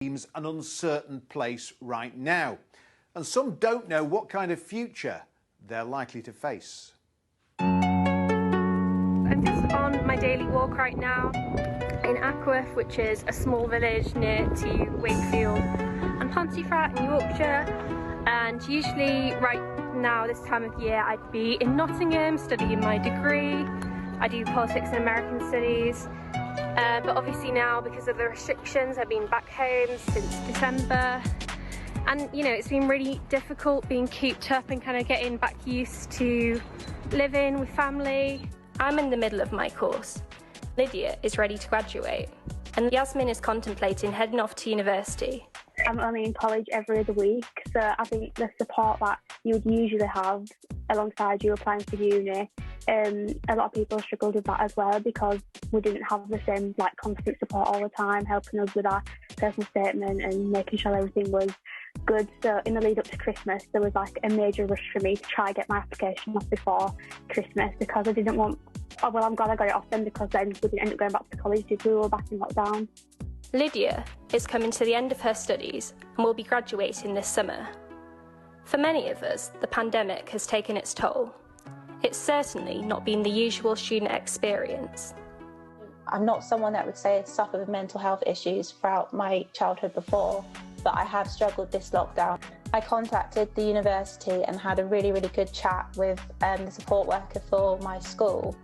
seems an uncertain place right now, and some don't know what kind of future they're likely to face. I'm just on my daily walk right now in Ackworth, which is a small village near to Wakefield and Pontefract in Yorkshire. And usually right now this time of year I'd be in Nottingham studying my degree. I do politics and American studies, but obviously now because of the restrictions I've been back home since December. And you know, it's been really difficult being cooped up and kind of getting back used to living with family. I'm in the middle of my course. Lydia is ready to graduate, and Yasmin is contemplating heading off to university. I'm only in college every other week, so I think the support that you would usually have alongside you applying for uni, a lot of people struggled with that as well because we didn't have the same constant support all the time, helping us with our personal statement and making sure everything was good. So in the lead up to Christmas, there was a major rush for me to try and get my application off before Christmas because I didn't want. Oh, well, I'm glad I got it off then because then we didn't end up going back to college did we were back in lockdown. Lydia is coming to the end of her studies and will be graduating this summer. For many of us, the pandemic has taken its toll. It's certainly not been the usual student experience. I'm not someone that would say I'd suffered with mental health issues throughout my childhood before, but I have struggled this lockdown. I contacted the university and had a really good chat with the support worker for my school.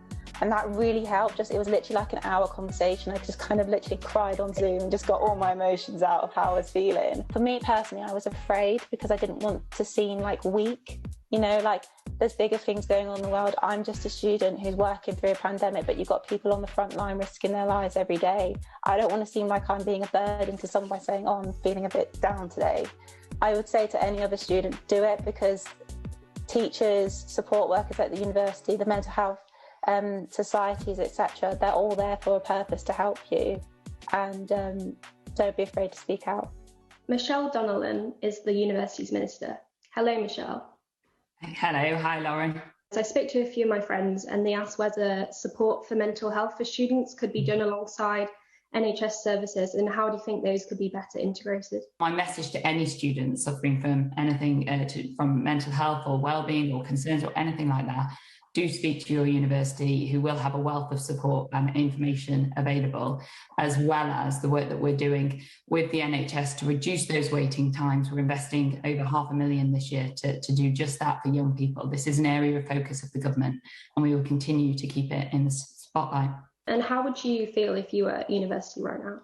And that really helped. It was literally like an hour conversation. I just kind of literally cried on Zoom and just got all my emotions out of how I was feeling. For me personally, I was afraid because I didn't want to seem weak. You know, there's bigger things going on in the world. I'm just a student who's working through a pandemic, but you've got people on the front line risking their lives every day. I don't want to seem like I'm being a burden to someone by saying, oh, I'm feeling a bit down today. I would say to any other student, do it, because teachers, support workers at the university, the mental health societies, etc., they're all there for a purpose to help you, and don't be afraid to speak out. Michelle Donnellan is the university's minister. Hello, Michelle. Hello, hi Lauren. So I spoke to a few of my friends and they asked whether support for mental health for students could be done alongside NHS services, and how do you think those could be better integrated? My message to any student suffering from anything from mental health or wellbeing or concerns or anything like that, do speak to your university, who will have a wealth of support and information available, as well as the work that we're doing with the NHS to reduce those waiting times. We're investing over £500,000 this year to do just that for young people. This is an area of focus of the government, and we will continue to keep it in the spotlight. And how would you feel if you were at university right now?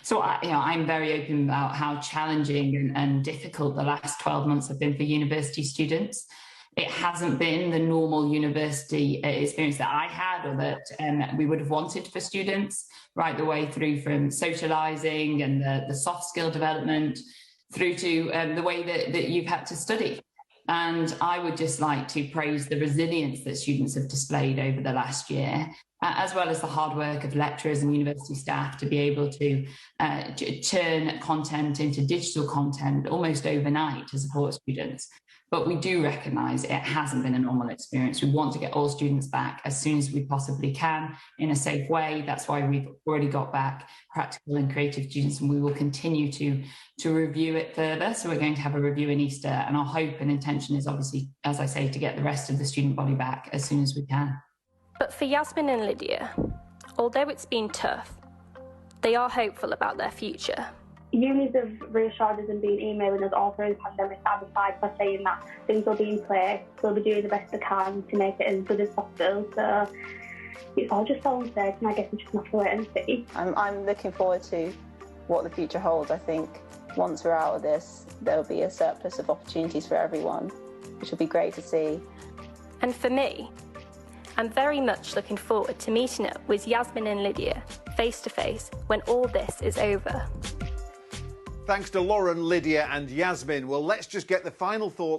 So I'm very open about how challenging and difficult the last 12 months have been for university students. It hasn't been the normal university experience that I had or that we would have wanted for students, right the way through from socialising and the soft skill development through to the way that you've had to study. And I would just like to praise the resilience that students have displayed over the last year, as well as the hard work of lecturers and university staff to be able to turn content into digital content almost overnight to support students. But we do recognise it hasn't been a normal experience. We want to get all students back as soon as we possibly can in a safe way. That's why we've already got back practical and creative students, and we will continue to review it further. So we're going to have a review in Easter, and our hope and intention is obviously, as I say, to get the rest of the student body back as soon as we can. But for Yasmin and Lydia, although it's been tough, they are hopeful about their future. Unis have reassured us and been emailing us all through the pandemic aside by saying that things will be in place, they'll be doing the best they can to make it as good as possible. So it's all just so uncertain. I guess we just have to wait and see. I'm looking forward to what the future holds. I think once we're out of this, there'll be a surplus of opportunities for everyone, which will be great to see. And for me, I'm very much looking forward to meeting up with Yasmin and Lydia face to face when all this is over. Thanks to Lauren, Lydia and Yasmin. Well, let's just get the final thoughts